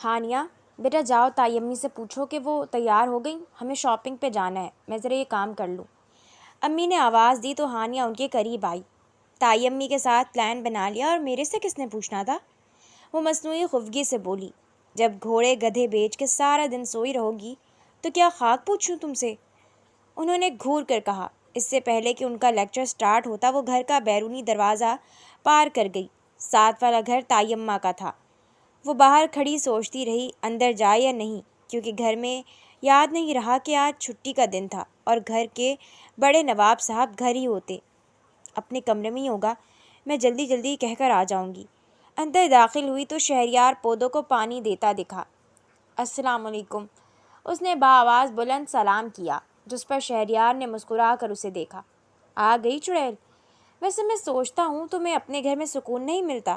ہانیہ بیٹا جاؤ تائی امی سے پوچھو کہ وہ تیار ہو گئیں، ہمیں شاپنگ پہ جانا ہے، میں ذرا یہ کام کر لوں۔ امی نے آواز دی تو ہانیہ ان کے قریب آئی۔ تائی امی کے ساتھ پلان بنا لیا اور میرے سے کس نے پوچھنا تھا؟ وہ مصنوعی خفگی سے بولی۔ جب گھوڑے گدھے بیچ کے سارا دن سوئی رہو گی تو کیا خاک پوچھوں تم سے؟ انہوں نے گھور کر کہا۔ اس سے پہلے کہ ان کا لیکچر سٹارٹ ہوتا وہ گھر کا بیرونی دروازہ پار کر گئی۔ ساتھ والا گھر تائی اماں کا تھا۔ وہ باہر کھڑی سوچتی رہی اندر جائے یا نہیں، کیونکہ گھر میں یاد نہیں رہا کہ آج چھٹی کا دن تھا اور گھر کے بڑے نواب صاحب گھر ہی ہوتے۔ اپنے کمرے میں ہی ہوگا، میں جلدی جلدی کہہ کر آ جاؤں گی۔ اندر داخل ہوئی تو شہریار پودوں کو پانی دیتا دکھا۔ السلام علیکم، اس نے بآواز بلند سلام کیا، جس پر شہریار نے مسکرا کر اسے دیکھا۔ آ گئی چڑیل؟ ویسے میں سوچتا ہوں تمہیں اپنے گھر میں سکون نہیں ملتا۔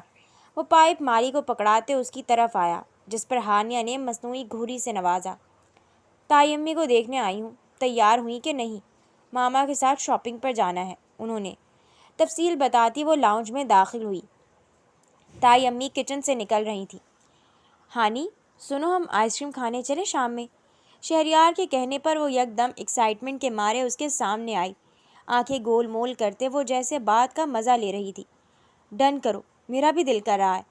وہ پائپ ماری کو پکڑاتے اس کی طرف آیا، جس پر ہانیہ نے مصنوعی گھوری سے نوازا۔ تائی امی کو دیکھنے آئی ہوں، تیار ہوئی کہ نہیں؟ ماما کے ساتھ شاپنگ پر جانا ہے انہوں نے، تفصیل بتاتی وہ لاؤنج میں داخل ہوئی۔ تائی امی کچن سے نکل رہی تھی۔ ہانی سنو، ہم آئس کریم کھانے چلیں شام میں؟ شہریار کے کہنے پر وہ یکدم ایکسائٹمنٹ کے مارے اس کے سامنے آئی، آنکھیں گول مول کرتے وہ جیسے بات کا مزہ لے رہی تھی۔ ڈن کرو، میرا بھی دل کر رہا ہے۔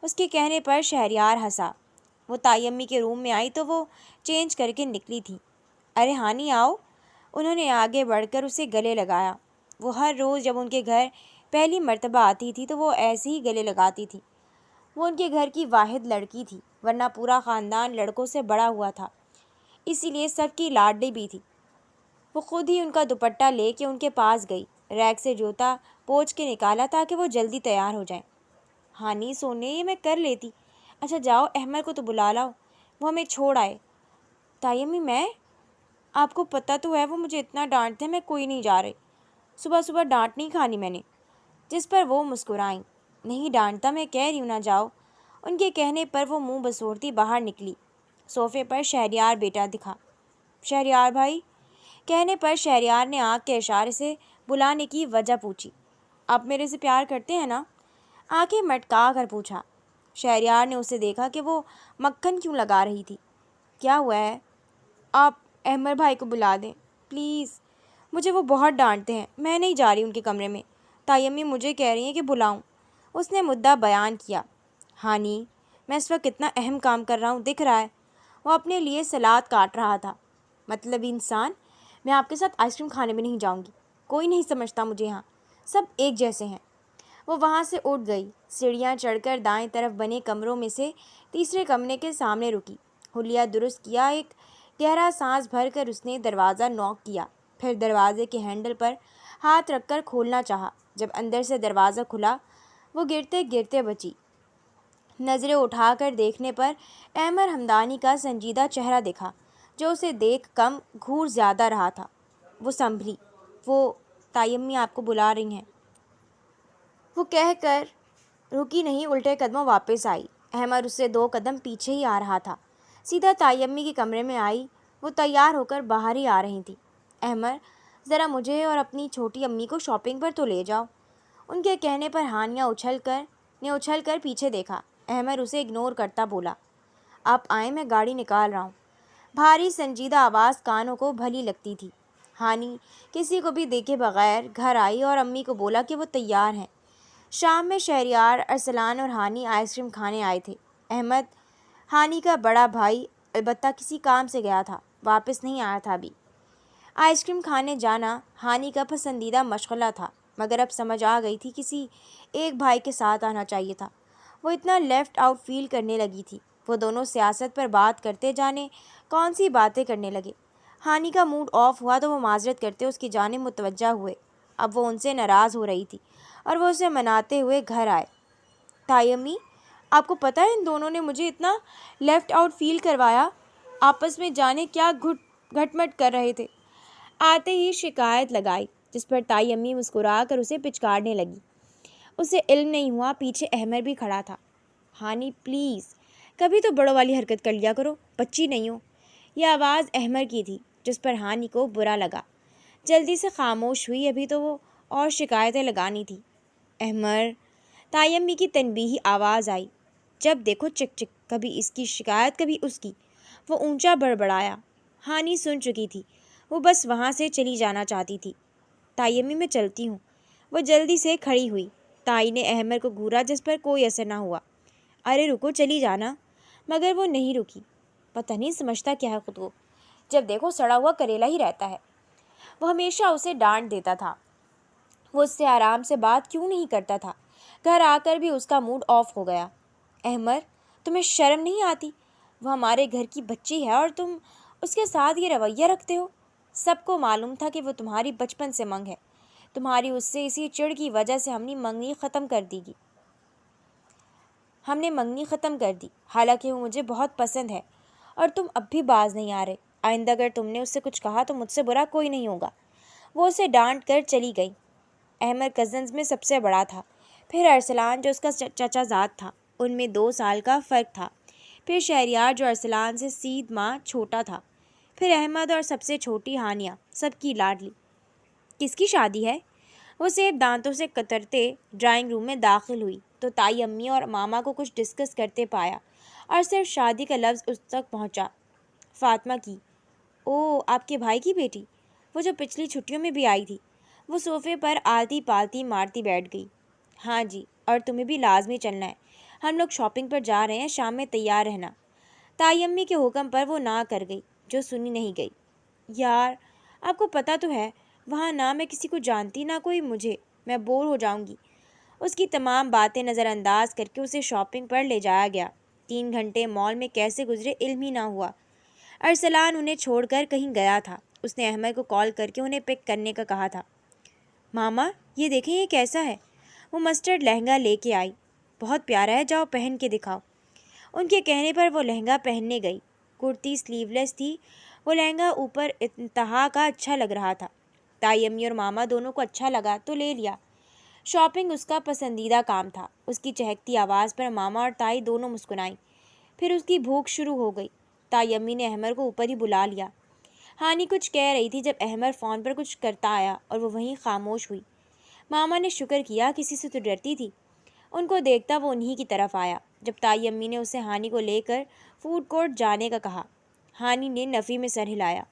اس کے کہنے پر شہریار ہنسا۔ وہ تائی امی کے روم میں آئی تو وہ چینج کر کے نکلی تھی۔ ارے ہانی آؤ، انہوں نے آگے بڑھ کر اسے گلے لگایا۔ وہ ہر روز جب ان کے گھر پہلی مرتبہ آتی تھی تو وہ ایسے ہی گلے لگاتی تھی۔ وہ ان کے گھر کی واحد لڑکی تھی، ورنہ پورا خاندان لڑکوں سے بڑا ہوا تھا، اسی لیے سب کی لاڈلی بھی تھی۔ وہ خود ہی ان کا دوپٹہ لے کے ان کے پاس گئی، ریک سے جوتا پوچھ کے نکالا تاکہ وہ جلدی تیار ہو جائیں۔ ہانی سونے، یہ میں کر لیتی۔ اچھا جاؤ احمد کو تو بلا لاؤ، وہ ہمیں چھوڑ آئے۔ تائی امی میں؟ آپ کو پتہ تو ہے وہ مجھے اتنا ڈانٹتے ہیں، میں کوئی نہیں جا رہی۔ صبح صبح ڈانٹ نہیں کھانی میں نے، جس پر وہ مسکرائیں۔ نہیں ڈانٹتا، میں کہہ رہی ہوں نہ جاؤ۔ ان کے کہنے پر وہ منہ بسوڑتی باہر نکلی۔ صوفے پر شہریار بیٹا دکھا۔ شہریار بھائی؟ کہنے پر شہریار نے آنکھ کے اشارے سے بلانے کی وجہ پوچھی۔ آپ میرے سے پیار کرتے ہیں نا؟ آنکھیں مٹکا کر پوچھا۔ شہریار نے اسے دیکھا کہ وہ مکھن کیوں لگا رہی تھی۔ کیا ہوا ہے؟ آپ احمد بھائی کو بلا دیں پلیز، مجھے وہ بہت ڈانٹتے ہیں، میں نہیں جا رہی ان کے کمرے میں۔ تائی امی مجھے کہہ رہی ہیں کہ بلاؤں، اس نے مدعا بیان کیا۔ ہانی میں اس وقت اتنا اہم کام کر رہا ہوں، دکھ رہا ہے؟ وہ اپنے لیے سلاد کاٹ رہا تھا۔ مطلب انسان، میں آپ کے ساتھ آئس کریم کھانے میں نہیں جاؤں گی، کوئی نہیں سمجھتا مجھے یہاں، سب ایک جیسے ہیں۔ وہ وہاں سے اٹھ گئی، سیڑھیاں چڑھ کر دائیں طرف بنے کمروں میں سے تیسرے کمرے کے سامنے رکی۔ حلیہ درست کیا، ایک گہرا سانس بھر کر اس نے دروازہ نوک کیا، پھر دروازے کے ہینڈل پر ہاتھ رکھ کر کھولنا چاہا۔ جب اندر سے دروازہ کھلا وہ گرتے گرتے بچی۔ نظریں اٹھا کر دیکھنے پر احمد ہمدانی کا سنجیدہ چہرہ دکھا، جو اسے دیکھ کم گھور زیادہ رہا تھا۔ وہ سنبھلی۔ وہ تائی امی آپ کو بلا رہی ہیں، وہ کہہ کر رکی نہیں، الٹے قدموں واپس آئی۔ احمد اس سے 2 قدم پیچھے ہی آ رہا تھا، سیدھا تائی امی کے کمرے میں آئی۔ وہ تیار ہو کر باہر ہی آ رہی تھی۔ احمد ذرا مجھے اور اپنی چھوٹی امی کو شاپنگ پر تو لے جاؤ۔ ان کے کہنے پر ہانیہ اچھل کر پیچھے دیکھا۔ احمد اسے اگنور کرتا بولا، آپ آئیں، میں گاڑی نکال رہا ہوں۔ بھاری سنجیدہ آواز کانوں کو بھلی لگتی تھی۔ ہانی کسی کو بھی دیکھے بغیر گھر آئی اور امی کو بولا کہ وہ تیار ہیں۔ شام میں شہریار، ارسلان اور ہانی آئس کریم کھانے آئے تھے۔ احمد ہانی کا بڑا بھائی البتہ کسی کام سے گیا تھا، واپس نہیں آیا تھا ابھی۔ آئس کریم کھانے جانا ہانی کا پسندیدہ مشغلہ تھا، مگر اب سمجھ آ گئی تھی کسی ایک بھائی کے ساتھ آنا چاہیے تھا۔ وہ اتنا لیفٹ آؤٹ فیل کرنے لگی تھی۔ وہ دونوں سیاست پر بات کرتے جانے کون سی باتیں کرنے لگے۔ ہانی کا موڈ آف ہوا تو وہ معذرت کرتے اس کی جانب متوجہ ہوئے۔ اب وہ ان سے ناراض ہو رہی تھی اور وہ اسے مناتے ہوئے گھر آئے۔ تائی امی، آپ کو پتہ ہے ان دونوں نے مجھے اتنا لیفٹ آؤٹ فیل کروایا، آپس میں جانے کیا گھٹ مٹ کر رہے تھے۔ آتے ہی شکایت لگائی، جس پر تائی امی مسکرا کر اسے پچکارنے لگی۔ اسے علم نہیں ہوا پیچھے احمد بھی کھڑا تھا۔ ہانی پلیز، کبھی تو بڑوں والی حرکت کر لیا کرو، بچی نہیں ہو۔ یہ آواز احمد کی تھی، جس پر ہانی کو برا لگا۔ جلدی سے خاموش ہوئی، ابھی تو وہ اور شکایتیں لگانی تھی۔ احمد، تائی امی کی تنبیہی آواز آئی۔ جب دیکھو چک چک کبھی اس کی شکایت کبھی اس کی۔ وہ اونچا بڑبڑایا۔ ہانی سن چکی تھی، وہ بس وہاں سے چلی جانا چاہتی تھی۔ تائی امی میں چلتی ہوں۔ وہ جلدی سے کھڑی ہوئی۔ تائی نے احمد کو گھورا جس پر کوئی اثر نہ ہوا۔ ارے رکو، چلی جانا۔ مگر وہ نہیں رکی۔ پتہ نہیں سمجھتا کیا ہے خود کو، جب دیکھو سڑا ہوا کریلا ہی رہتا ہے۔ وہ ہمیشہ اسے ڈانٹ دیتا تھا، وہ اس سے آرام سے بات کیوں نہیں کرتا تھا۔ گھر آ کر بھی اس کا موڈ آف ہو گیا۔ احمد، تمہیں شرم نہیں آتی؟ وہ ہمارے گھر کی بچی ہے اور تم اس کے ساتھ یہ رویہ رکھتے ہو۔ سب کو معلوم تھا کہ وہ تمہاری بچپن سے منگ ہے۔ تمہاری اس سے اسی چڑ کی وجہ سے ہم نے منگنی ختم کر دی، حالانکہ وہ مجھے بہت پسند ہے، اور تم اب بھی باز نہیں آ رہے۔ آئندہ اگر تم نے اس سے کچھ کہا تو مجھ سے برا کوئی نہیں ہوگا۔ وہ اسے ڈانٹ کر چلی گئی۔ احمد کزنز میں سب سے بڑا تھا، پھر ارسلان جو اس کا چچا زاد تھا، ان میں 2 سال کا فرق تھا، پھر شہریار جو ارسلان سے سید ماہ چھوٹا تھا، پھر احمد اور سب سے چھوٹی ہانیہ، سب کی لاڈلی۔ کس کی شادی ہے؟ وہ سیب دانتوں سے کترتے ڈرائنگ روم میں داخل ہوئی تو تائی امی اور ماما کو کچھ ڈسکس کرتے پایا اور صرف شادی کا لفظ اس تک پہنچا۔ فاطمہ کی۔ او، آپ کے بھائی کی بیٹی؟ وہ جو پچھلی چھٹیوں میں بھی آئی تھی۔ وہ صوفے پر آلتی پالتی مارتی بیٹھ گئی۔ ہاں جی، اور تمہیں بھی لازمی چلنا ہے، ہم لوگ شاپنگ پر جا رہے ہیں، شام میں تیار رہنا۔ تائی امی کے حکم پر وہ نہ کر گئی، جو سنی نہیں گئی۔ یار، آپ کو پتہ تو ہے وہاں نہ میں کسی کو جانتی نہ کوئی مجھے، میں بور ہو جاؤں گی۔ اس کی تمام باتیں نظر انداز کر کے اسے شاپنگ پر لے جایا گیا۔ 3 گھنٹے مال میں کیسے گزرے علم ہی نہ ہوا۔ ارسلان انہیں چھوڑ کر کہیں گیا تھا۔ اس نے احمد کو کال کر کے انہیں پک کرنے کا کہا تھا۔ ماما، یہ دیکھیں یہ کیسا ہے؟ وہ مسٹرڈ لہنگا لے کے آئی۔ بہت پیارا ہے، جاؤ پہن کے دکھاؤ۔ ان کے کہنے پر وہ لہنگا پہننے گئی۔ کرتی سلیو لیس تھی، وہ لہنگا اوپر انتہا کا اچھا لگ رہا تھا۔ تائی امی اور ماما دونوں کو اچھا لگا تو لے لیا۔ شاپنگ اس کا پسندیدہ کام تھا۔ اس کی چہکتی آواز پر ماما اور تائی دونوں مسکرائیں۔ پھر اس کی بھوک شروع ہو گئی۔ تائی امی نے احمد کو اوپر ہی بلا لیا۔ ہانی کچھ کہہ رہی تھی جب احمد فون پر کچھ کرتا آیا اور وہ وہیں خاموش ہوئی۔ ماما نے شکر کیا، کسی سے تو ڈرتی تھی۔ ان کو دیکھتا وہ انہی کی طرف آیا۔ جب تائی امی نے اسے ہانی کو لے کر فوڈ کورٹ جانے کا کہا، ہانی نے نفی میں سر ہلایا۔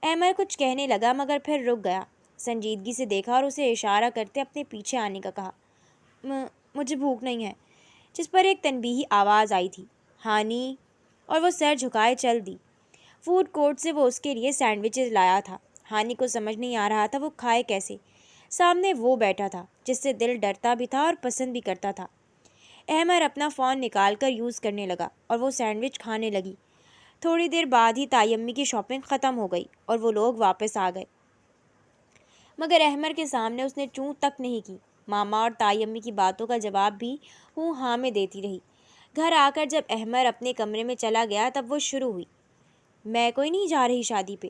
احمد کچھ کہنے لگا مگر پھر رک گیا۔ سنجیدگی سے دیکھا اور اسے اشارہ کرتے اپنے پیچھے آنے کا کہا۔ مجھے بھوک نہیں ہے، جس پر ایک تنبیہی آواز آئی تھی، ہانی، اور وہ سر جھکائے چل دی۔ فوڈ کورٹ سے وہ اس کے لیے سینڈوچز لایا تھا۔ ہانی کو سمجھ نہیں آ رہا تھا وہ کھائے کیسے۔ سامنے وہ بیٹھا تھا جس سے دل ڈرتا بھی تھا اور پسند بھی کرتا تھا۔ احمد اپنا فون نکال کر یوز کرنے لگا اور وہ سینڈوچ کھانے لگی۔ تھوڑی دیر بعد ہی تائی امی کی شاپنگ ختم ہو گئی اور وہ لوگ واپس آ گئے، مگر احمد کے سامنے اس نے چوں تک نہیں کی۔ ماما اور تائی امی کی باتوں کا جواب بھی ہوں ہاں میں دیتی رہی۔ گھر آ کر جب احمد اپنے کمرے میں چلا گیا تب وہ شروع ہوئی، میں کوئی نہیں جا رہی شادی پہ،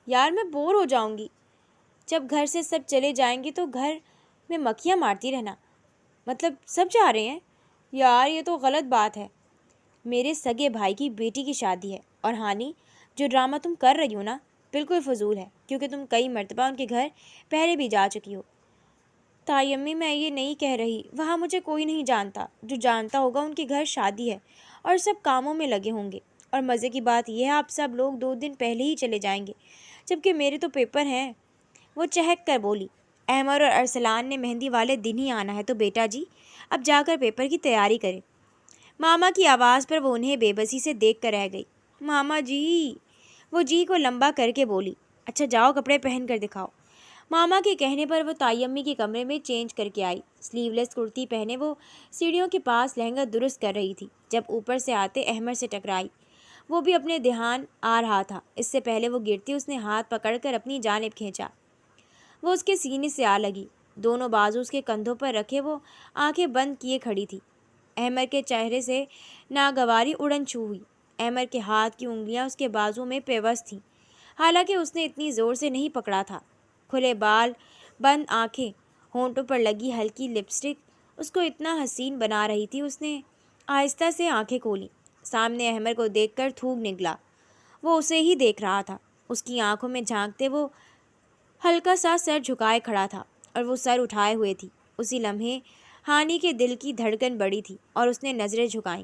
یار میں بور ہو جاؤں گی۔ جب گھر سے سب چلے جائیں گے تو گھر میں مکھیاں مارتی رہنا، مطلب سب جا رہے ہیں؟ یار یہ تو غلط بات ہے، میرے سگے بھائی کی بیٹی کی شادی ہے، اور ہانی جو ڈرامہ تم کر رہی ہو نا بالکل فضول ہے، کیونکہ تم کئی مرتبہ ان کے گھر پہلے بھی جا چکی ہو۔ تائی امی میں یہ نہیں کہہ رہی، وہاں مجھے کوئی نہیں جانتا، جو جانتا ہوگا ان کے گھر شادی ہے اور سب کاموں میں لگے ہوں گے، اور مزے کی بات یہ ہے آپ سب لوگ 2 دن پہلے ہی چلے جائیں گے، جبکہ میرے تو پیپر ہیں۔ وہ چہک کر بولی، احمد اور ارسلان نے مہندی والے دن ہی آنا ہے تو بیٹا جی اب جا کر پیپر کی تیاری کریں۔ ماما کی آواز پر وہ انہیں بے بسی سے دیکھ کر رہ گئی۔ ماما جی، وہ جی کو لمبا کر کے بولی، اچھا جاؤ کپڑے پہن کر دکھاؤ۔ ماما کے کہنے پر وہ تائی امی کے کمرے میں چینج کر کے آئی۔ سلیو لیس کرتی پہنے وہ سیڑھیوں کے پاس لہنگا درست کر رہی تھی جب اوپر سے آتے احمد سے ٹکرائی۔ وہ بھی اپنے دھیان آ رہا تھا، اس سے پہلے وہ گرتی اس نے ہاتھ پکڑ کر اپنی جانب کھینچا۔ وہ اس کے سینے سے آ لگی، دونوں بازو اس کے کندھوں پر رکھے وہ آنکھیں بند کیے کھڑی تھی۔ احمد کے چہرے سے ناگواری اڑن چھو ہوئی۔ احمد کے ہاتھ کی انگلیاں اس کے بازو میں پیوست تھیں، حالانکہ اس نے اتنی زور سے نہیں پکڑا تھا۔ کھلے بال، بند آنکھیں، ہونٹوں پر لگی ہلکی لپسٹک اس کو اتنا حسین بنا رہی تھی۔ اس نے آہستہ سے آنکھیں کھولیں، سامنے احمد کو دیکھ کر تھوک نکلا۔ وہ اسے ہی دیکھ رہا تھا، اس کی آنکھوں میں جھانکتے وہ ہلکا سا سر جھکائے کھڑا تھا اور وہ سر اٹھائے ہوئے تھی۔ اسی لمحے ہانی کے دل کی دھڑکن بڑھی تھی اور اس نے نظریں جھکائیں۔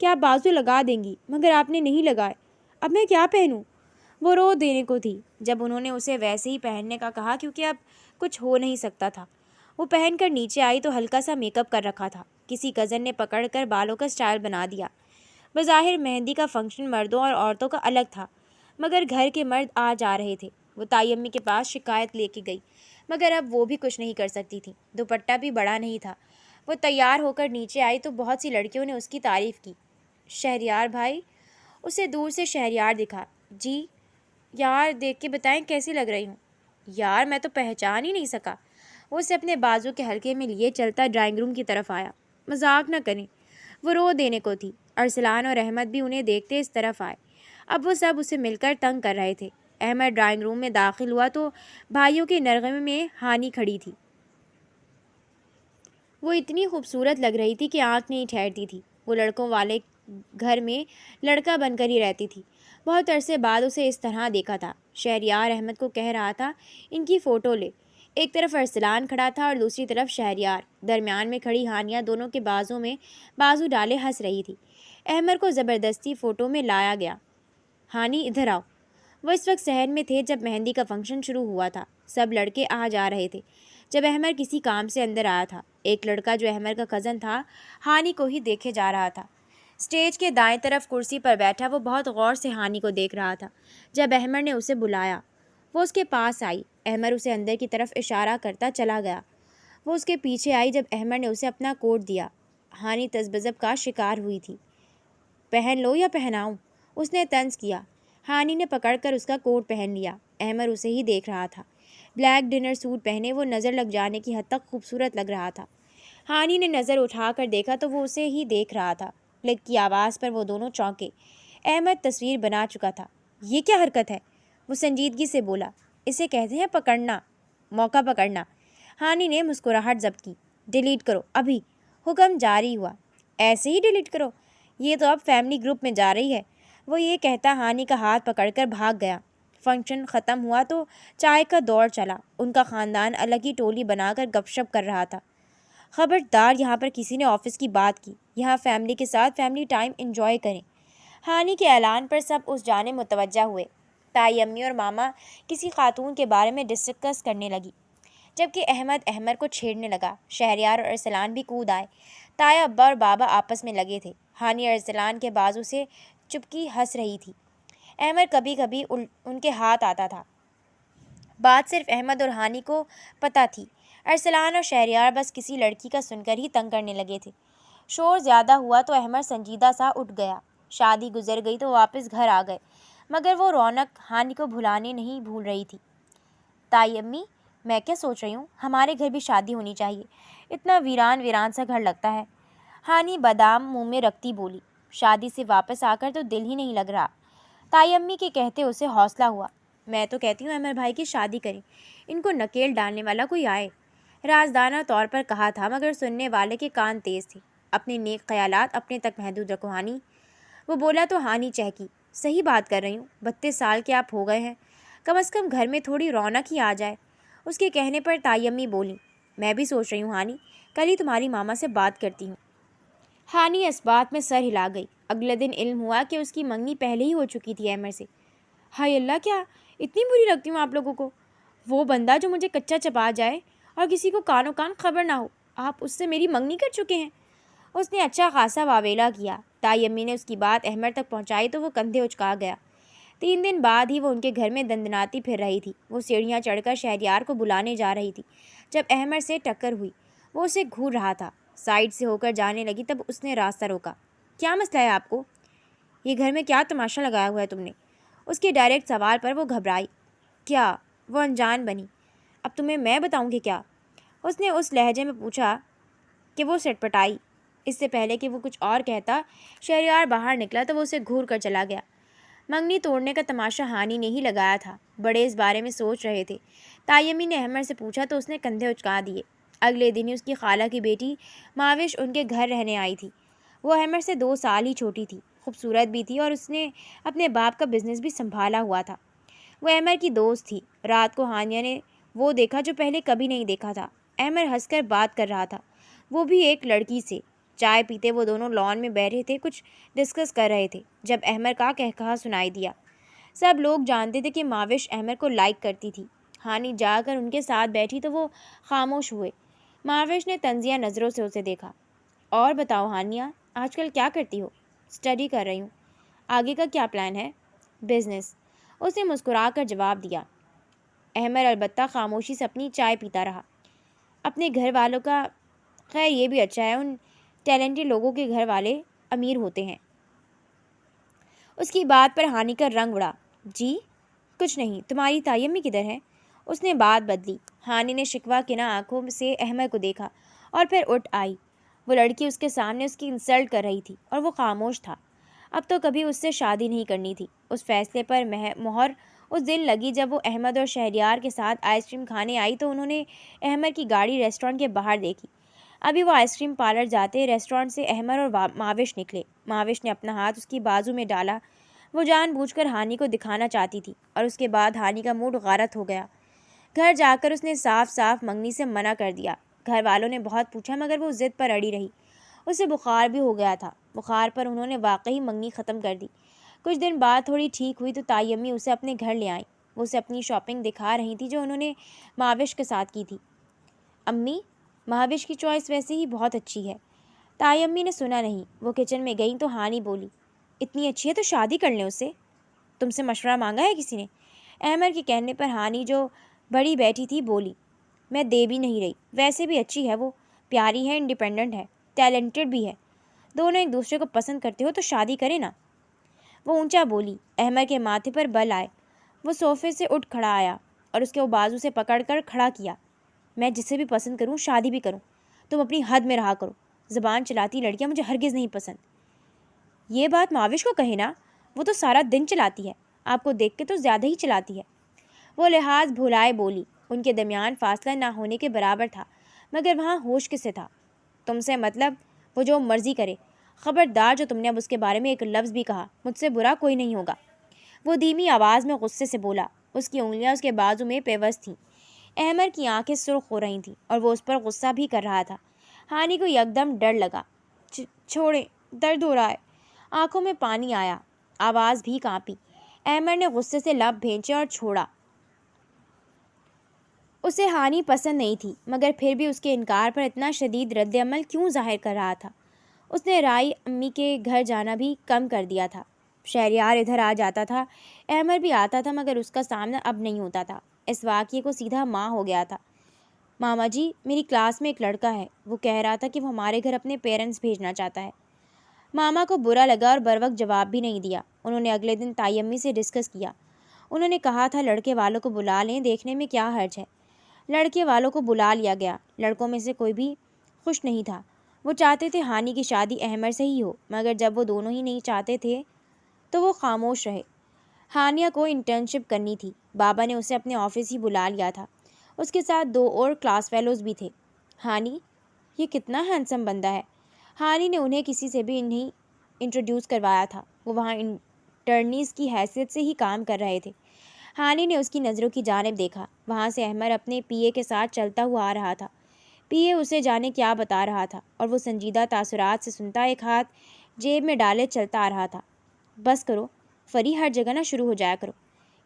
کہ آپ بازو لگا دیں گی، مگر آپ نے نہیں لگائے، اب میں کیا پہنوں؟ وہ رو دینے کو تھی جب انہوں نے اسے ویسے ہی پہننے کا کہا، کیونکہ اب کچھ ہو نہیں سکتا تھا۔ وہ پہن کر نیچے آئی تو ہلکا سا میک اپ کر رکھا تھا، کسی کزن نے پکڑ کر بالوں کا سٹائل بنا دیا۔ بظاہر مہندی کا فنکشن مردوں اور عورتوں کا الگ تھا، مگر گھر کے مرد آ جا رہے تھے۔ وہ تائی امی کے پاس شکایت لے کے گئی، مگر اب وہ بھی کچھ نہیں کر سکتی تھی، دوپٹہ بھی بڑا نہیں تھا۔ وہ تیار ہو کر نیچے آئی تو بہت سی لڑکیوں نے اس کی تعریف کی۔ شہریار بھائی، اسے دور سے شہریار دکھا۔ جی یار، دیکھ کے بتائیں کیسی لگ رہی ہوں؟ یار میں تو پہچان ہی نہیں سکا۔ وہ اسے اپنے بازو کے حلقے میں لیے چلتا ڈرائنگ روم کی طرف آیا۔ مذاق نہ کریں، وہ رو دینے کو تھی۔ ارسلان اور احمد بھی انہیں دیکھتے اس طرف آئے۔ اب وہ سب اسے مل کر تنگ کر رہے تھے۔ احمد ڈرائنگ روم میں داخل ہوا تو بھائیوں کے نرغمے میں ہانی کھڑی تھی۔ وہ اتنی خوبصورت لگ رہی تھی کہ آنکھ نہیں ٹھہرتی تھی۔ وہ لڑکوں والے گھر میں لڑکا بن کر ہی رہتی تھی۔ بہت عرصے بعد اسے اس طرح دیکھا تھا۔ شہریار احمد کو کہہ رہا تھا ان کی فوٹو لے۔ ایک طرف ارسلان کھڑا تھا اور دوسری طرف شہریار۔ درمیان میں کھڑی ہانیہ دونوں کے بازو میں بازو ڈالے ہنس رہی تھی۔ احمد کو زبردستی فوٹو میں لایا گیا۔ ہانی ادھر آؤ۔ وہ اس وقت صحن میں تھے جب مہندی کا فنکشن شروع ہوا تھا۔ سب لڑکے آ جا رہے تھے۔ جب احمد کسی کام سے اندر آیا تھا، ایک لڑکا جو احمد کا کزن تھا ہانی کو ہی دیکھے جا رہا تھا۔ اسٹیج کے دائیں طرف کرسی پر بیٹھا وہ بہت غور سے ہانی کو دیکھ رہا تھا۔ جب احمد نے اسے بلایا، وہ اس کے پاس آئی۔ احمد اسے اندر کی طرف اشارہ کرتا چلا گیا۔ وہ اس کے پیچھے آئی جب احمد نے اسے اپنا کوٹ دیا۔ ہانی تذبذب کا شکار ہوئی تھی۔ پہن لو یا پہناؤں؟ اس نے طنز کیا۔ ہانی نے پکڑ کر اس کا کوٹ پہن لیا۔ احمد اسے ہی دیکھ رہا تھا۔ بلیک ڈنر سوٹ پہنے وہ نظر لگ جانے کی حد تک خوبصورت لگ رہا تھا۔ ہانی نے نظر اٹھا کر دیکھا تو وہ اسے ہی دیکھ رہا تھا۔ فلک کی آواز پر وہ دونوں چونکے۔ احمد تصویر بنا چکا تھا۔ یہ کیا حرکت ہے؟ وہ سنجیدگی سے بولا۔ اسے کہتے ہیں پکڑنا، موقع پکڑنا۔ ہانی نے مسکراہٹ ضبط کی۔ ڈیلیٹ کرو ابھی۔ حکم جاری ہوا۔ ایسے ہی ڈیلیٹ کرو؟ یہ تو اب فیملی گروپ میں جا رہی ہے۔ وہ یہ کہتا ہانی کا ہاتھ پکڑ کر بھاگ گیا۔ فنکشن ختم ہوا تو چائے کا دور چلا۔ ان کا خاندان الگ ہی ٹولی بنا کر گپ شپ کر رہا تھا۔ خبردار یہاں پر کسی نے آفس کی بات کی، یہاں فیملی کے ساتھ فیملی ٹائم انجوائے کریں۔ ہانی کے اعلان پر سب اس جانب متوجہ ہوئے۔ تائی امی اور ماما کسی خاتون کے بارے میں ڈسکس کرنے لگی، جبکہ احمد کو چھیڑنے لگا۔ شہریار اور ارسلان بھی کود آئے۔ تایا ابا اور بابا آپس میں لگے تھے۔ ہانی ارسلان کے بازو سے چپکی ہنس رہی تھی۔ احمد کبھی کبھی ان کے ہاتھ آتا تھا۔ بات صرف احمد اور ہانی کو پتہ تھی۔ ارسلان اور شہریار بس کسی لڑکی کا سن کر ہی تنگ کرنے لگے تھے۔ شور زیادہ ہوا تو احمد سنجیدہ سا اٹھ گیا۔ شادی گزر گئی تو واپس گھر آ گئے، مگر وہ رونق ہانی کو بھلانے نہیں بھول رہی تھی۔ تائی امی، میں کیا سوچ رہی ہوں، ہمارے گھر بھی شادی ہونی چاہیے، اتنا ویران ویران سا گھر لگتا ہے۔ ہانی بادام منہ میں رکھتی بولی۔ شادی سے واپس آ کر تو دل ہی نہیں لگ رہا۔ تائی امی کے کہتے اسے حوصلہ ہوا۔ میں تو کہتی ہوں احمد بھائی کی شادی کریں، ان کو نکیل ڈالنے والا کوئی آئے۔ رازدانہ طور پر کہا تھا، مگر سننے والے کے کان تیز تھے۔ اپنے نیک خیالات اپنے تک محدود رکھو ہانی۔ وہ بولا تو ہانی چہکی۔ صحیح بات کر رہی ہوں، 32 سال کے آپ ہو گئے ہیں، کم از کم گھر میں تھوڑی رونق ہی آ جائے۔ اس کے کہنے پر تائی امی بولی، میں بھی سوچ رہی ہوں ہانی، کل ہی تمہاری ماما سے بات کرتی ہوں۔ ہانی اس بات میں سر ہلا گئی۔ اگلے دن علم ہوا کہ اس کی منگنی پہلے ہی ہو چکی تھی احمد سے۔ ہائے اللہ، کیا اتنی بری لگتی ہوں آپ لوگوں کو؟ وہ بندہ جو مجھے کچا چبا جائے اور کسی کو کانوں کان خبر نہ ہو، آپ اس سے میری منگنی کر چکے ہیں۔ اس نے اچھا خاصا واویلا کیا۔ تائی امی نے اس کی بات احمد تک پہنچائی تو وہ کندھے اچکا گیا۔ 3 دن بعد ہی وہ ان کے گھر میں دندناتی پھر رہی تھی۔ وہ سیڑھیاں چڑھ کر شہریار کو بلانے جا رہی تھی جب احمد سے ٹکر ہوئی۔ وہ اسے گھور رہا تھا۔ سائڈ سے ہو کر جانے لگی تب اس نے راستہ روکا۔ کیا مسئلہ ہے آپ کو؟ یہ گھر میں کیا تماشا لگایا ہوا ہے تم نے؟ اس کے ڈائریکٹ سوال پر وہ گھبرائی۔ کیا؟ وہ انجان بنی۔ اب تمہیں میں بتاؤں کہ کیا؟ اس نے اس لہجے میں پوچھا کہ وہ سٹپٹائی۔ اس سے پہلے کہ وہ کچھ اور کہتا، شہریار باہر نکلا تو وہ اسے گھور کر چلا گیا۔ منگنی توڑنے کا تماشا ہانی نے ہی لگایا تھا۔ بڑے اس بارے میں سوچ رہے تھے۔ تائی امی نے احمد سے پوچھا تو اس نے کندھے اچکا دیے۔ اگلے دن ہی اس کی خالہ کی بیٹی ماوش ان کے گھر رہنے آئی تھی۔ وہ احمد سے 2 سال ہی چھوٹی تھی، خوبصورت بھی تھی اور اس نے اپنے باپ کا بزنس بھی سنبھالا ہوا تھا۔ وہ احمد کی دوست تھی۔ رات کو ہانیہ نے وہ دیکھا جو پہلے کبھی نہیں دیکھا تھا۔ احمد ہنس کر بات کر رہا تھا، وہ بھی ایک لڑکی سے چائے پیتے وہ دونوں لان میں بیٹھے تھے، کچھ ڈسکس کر رہے تھے جب احمر کا کہکہا سنائی دیا۔ سب لوگ جانتے تھے کہ ماوش احمر کو لائک کرتی تھی۔ ہانی جا کر ان کے ساتھ بیٹھی تو وہ خاموش ہوئے۔ ماوش نے طنزیہ نظروں سے اسے دیکھا۔ اور بتاؤ ہانیہ، آج کل کیا کرتی ہو؟ اسٹڈی کر رہی ہوں۔ آگے کا کیا پلان ہے؟ بزنس، اس نے مسکرا کر جواب دیا۔ احمر البتہ خاموشی سے اپنی چائے پیتا رہا۔ اپنے گھر والوں کا، خیر یہ بھی اچھا ہے، ان ٹیلنٹڈ لوگوں کے گھر والے امیر ہوتے ہیں۔ اس کی بات پر ہانی کا رنگ اڑا۔ جی کچھ نہیں، تمہاری تائیمی کدھر ہے؟ اس نے بات بدلی۔ ہانی نے شکوہ کنا آنکھوں سے احمر کو دیکھا اور پھر اٹھ آئی۔ وہ لڑکی اس کے سامنے اس کی انسلٹ کر رہی تھی اور وہ خاموش تھا۔ اب تو کبھی اس سے شادی نہیں کرنی تھی۔ اس فیصلے پر مہر اس دن لگی جب وہ احمد اور شہریار کے ساتھ آئس کریم کھانے آئی تو انہوں نے احمر کی گاڑی ریسٹورنٹ کے باہر دیکھی۔ ابھی وہ آئس کریم پارلر جاتے ریسٹورنٹ سے احمر اور ماوش نکلے۔ ماوش نے اپنا ہاتھ اس کی بازو میں ڈالا۔ وہ جان بوجھ کر ہانی کو دکھانا چاہتی تھی اور اس کے بعد ہانی کا موڈ غارت ہو گیا۔ گھر جا کر اس نے صاف صاف منگنی سے منع کر دیا۔ گھر والوں نے بہت پوچھا مگر وہ ضد پر اڑی رہی۔ اسے بخار بھی ہو گیا تھا۔ بخار پر انہوں نے واقعی منگنی ختم کر دی۔ کچھ دن بعد تھوڑی ٹھیک ہوئی تو تائی امی اسے اپنے گھر لے آئیں۔ وہ اسے اپنی شاپنگ دکھا رہی تھی جو انہوں نے ماوش کے ساتھ کی تھی۔ امی، ماوش کی چوائس ویسے ہی بہت اچھی ہے۔ تائی امی نے سنا نہیں۔ وہ کچن میں گئیں تو ہانی بولی، اتنی اچھی ہے تو شادی کر لیں اس سے؟ تم سے مشورہ مانگا ہے کسی نے؟ احمر کے کہنے پر ہانی جو بڑی بیٹھی تھی بولی، میں دے بھی نہیں رہی، ویسے بھی اچھی ہے، وہ پیاری ہے، انڈیپینڈنٹ ہے، ٹیلنٹڈ بھی ہے، دونوں ایک دوسرے کو پسند کرتے ہو تو شادی کرے نا۔ وہ اونچا بولی۔ احمر کے ماتھے پر بل آئے۔ وہ صوفے سے اٹھ کھڑا آیا اور اس کے بازو سے پکڑ کر کھڑا کیا۔ میں جسے بھی پسند کروں شادی بھی کروں، تم اپنی حد میں رہا کرو، زبان چلاتی لڑکیاں مجھے ہرگز نہیں پسند۔ یہ بات ماوش کو کہے نا، وہ تو سارا دن چلاتی ہے، آپ کو دیکھ کے تو زیادہ ہی چلاتی ہے۔ وہ لحاظ بھلائے بولی۔ ان کے درمیان فاصلہ نہ ہونے کے برابر تھا مگر وہاں ہوش کس سے تھا؟ تم سے مطلب وہ جو مرضی کرے، خبردار جو تم نے اب اس کے بارے میں ایک لفظ بھی کہا، مجھ سے برا کوئی نہیں ہوگا۔ وہ دھیمی آواز میں غصے سے بولا۔ اس کی انگلیاں اس کے بازو میں پیوست تھیں۔ احمر کی آنکھیں سرخ ہو رہی تھیں اور وہ اس پر غصہ بھی کر رہا تھا۔ ہانی کو یکدم ڈر لگا۔ چھوڑیں، درد ہو رہا ہے۔ آنکھوں میں پانی آیا، آواز بھی کانپی۔ احمر نے غصے سے لب بھینچے اور چھوڑا۔ اسے ہانی پسند نہیں تھی مگر پھر بھی اس کے انکار پر اتنا شدید رد عمل کیوں ظاہر کر رہا تھا؟ اس نے رائی امی کے گھر جانا بھی کم کر دیا تھا۔ شہریار ادھر آ جاتا تھا، احمر بھی آتا تھا مگر اس کا سامنا اب نہیں ہوتا تھا۔ اس واقعے کو سیدھا ماں ہو گیا تھا۔ ماما جی، میری کلاس میں ایک لڑکا ہے، وہ کہہ رہا تھا کہ وہ ہمارے گھر اپنے پیرنٹس بھیجنا چاہتا ہے۔ ماما کو برا لگا اور بروقت جواب بھی نہیں دیا۔ انہوں نے اگلے دن تائی امی سے ڈسکس کیا۔ انہوں نے کہا تھا لڑکے والوں کو بلا لیں، دیکھنے میں کیا حرج ہے۔ لڑکے والوں کو بلا لیا گیا۔ لڑکوں میں سے کوئی بھی خوش نہیں تھا۔ وہ چاہتے تھے ہانی کی شادی احمر سے ہی ہو مگر جب وہ دونوں ہی نہیں چاہتے تھے تو وہ خاموش رہے۔ ہانیہ کو انٹرنشپ کرنی تھی۔ بابا نے اسے اپنے آفس ہی بلا لیا تھا۔ اس کے ساتھ 2 اور کلاس فیلوز بھی تھے۔ ہانی، یہ کتنا ہینڈسم بندہ ہے۔ ہانی نے انہیں کسی سے بھی نہیں انٹروڈیوس کروایا تھا۔ وہ وہاں انٹرنیز کی حیثیت سے ہی کام کر رہے تھے۔ ہانی نے اس کی نظروں کی جانب دیکھا۔ وہاں سے احمر اپنے پی اے کے ساتھ چلتا ہوا آ رہا تھا۔ پی اے اسے جانے کیا بتا رہا تھا اور وہ سنجیدہ تاثرات سے سنتا، ایک ہاتھ جیب میں ڈالے چلتا آ رہا تھا۔ بس کرو فری، ہر جگہ نہ شروع ہو جایا کرو۔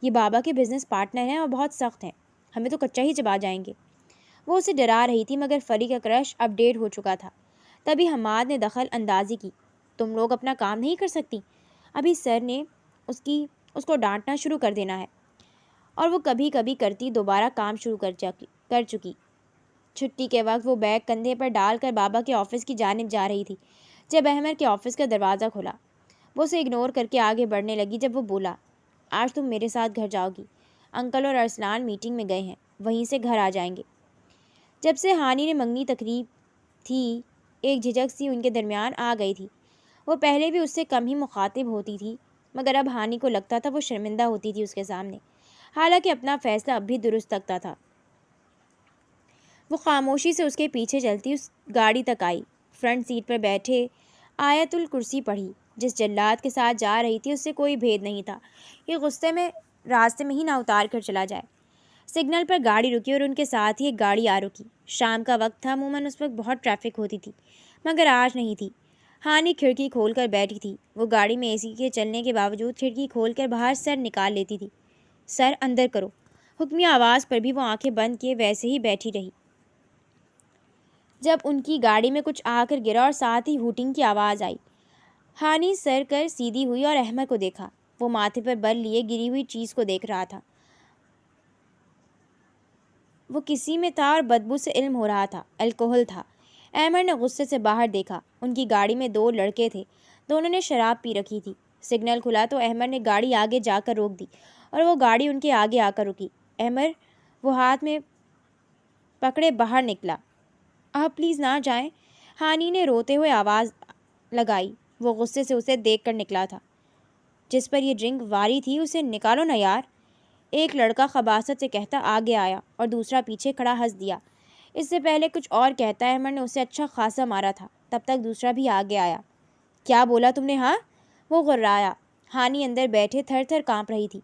یہ بابا کے بزنس پارٹنر ہیں اور بہت سخت ہیں، ہمیں تو کچا ہی چبا جائیں گے۔ وہ اسے ڈرا رہی تھی مگر فری کا کرش اپ ڈیٹ ہو چکا تھا۔ تبھی حماد نے دخل اندازی کی۔ تم لوگ اپنا کام نہیں کر سکتی؟ ابھی سر نے اس کو ڈانٹنا شروع کر دینا ہے، اور وہ کبھی کبھی کرتی دوبارہ کام شروع کر چکی۔ چھٹی کے وقت وہ بیگ کندھے پر ڈال کر بابا کے آفس کی جانب جا رہی تھی جب احمد کے آفس کا دروازہ کھلا۔ وہ اسے اگنور کر کے آگے بڑھنے لگی جب وہ بولا، آج تم میرے ساتھ گھر جاؤ گی، انکل اور ارسلان میٹنگ میں گئے ہیں، وہیں سے گھر آ جائیں گے۔ جب سے ہانی نے منگنی تقریب تھی، ایک جھجک سی ان کے درمیان آ گئی تھی۔ وہ پہلے بھی اس سے کم ہی مخاطب ہوتی تھی مگر اب ہانی کو لگتا تھا وہ شرمندہ ہوتی تھی اس کے سامنے، حالانکہ اپنا فیصلہ اب بھی درست لگتا تھا۔ وہ خاموشی سے اس کے پیچھے چلتی اس گاڑی تک آئی، فرنٹ سیٹ پر بیٹھے آیت الکرسی پڑھی۔ جس جلاد کے ساتھ جا رہی تھی اس سے کوئی بھید نہیں تھا کہ غصے میں راستے میں ہی نہ اتار کر چلا جائے۔ سگنل پر گاڑی رکی اور ان کے ساتھ ہی ایک گاڑی آ رکی۔ شام کا وقت تھا، عموماً اس وقت بہت ٹریفک ہوتی تھی مگر آج نہیں تھی۔ ہانی کھڑکی کھول کر بیٹھی تھی۔ وہ گاڑی میں اے سی کے چلنے کے باوجود کھڑکی کھول کر باہر سر نکال لیتی تھی۔ سر اندر کرو۔ حکمی آواز پر بھی وہ آنکھیں بند کیے ویسے ہی بیٹھی رہی۔ جب ان کی گاڑی میں کچھ آ کر گرا اور ساتھ ہی ہوٹنگ کی آواز آئی، ہانی سر کر سیدھی ہوئی اور احمد کو دیکھا۔ وہ ماتھے پر بر لیے گری ہوئی چیز کو دیکھ رہا تھا۔ وہ کسی میں تھا اور بدبو سے علم ہو رہا تھا، الکوہل تھا۔ احمد نے غصے سے باہر دیکھا۔ ان کی گاڑی میں 2 لڑکے تھے۔ دونوں نے شراب پی رکھی تھی۔ سگنل کھلا تو احمد نے گاڑی آگے جا کر روک دی اور وہ گاڑی ان کے آگے آ کر رکی۔ احمد وہ ہاتھ میں پکڑے باہر نکلا۔ آپ پلیز نہ جائیں، ہانی نے روتے ہوئے آواز لگائی۔ وہ غصے سے اسے دیکھ کر نکلا تھا۔ جس پر یہ ڈرنک واری تھی اسے نکالو نا یار، ایک لڑکا خباثت سے کہتا آگے آیا اور دوسرا پیچھے کھڑا ہنس دیا۔ اس سے پہلے کچھ اور کہتا احمد نے اسے اچھا خاصا مارا تھا۔ تب تک دوسرا بھی آگے آیا۔ کیا بولا تم نے؟ ہاں، وہ غرایا۔ ہانی اندر بیٹھے تھر تھر کانپ رہی تھی۔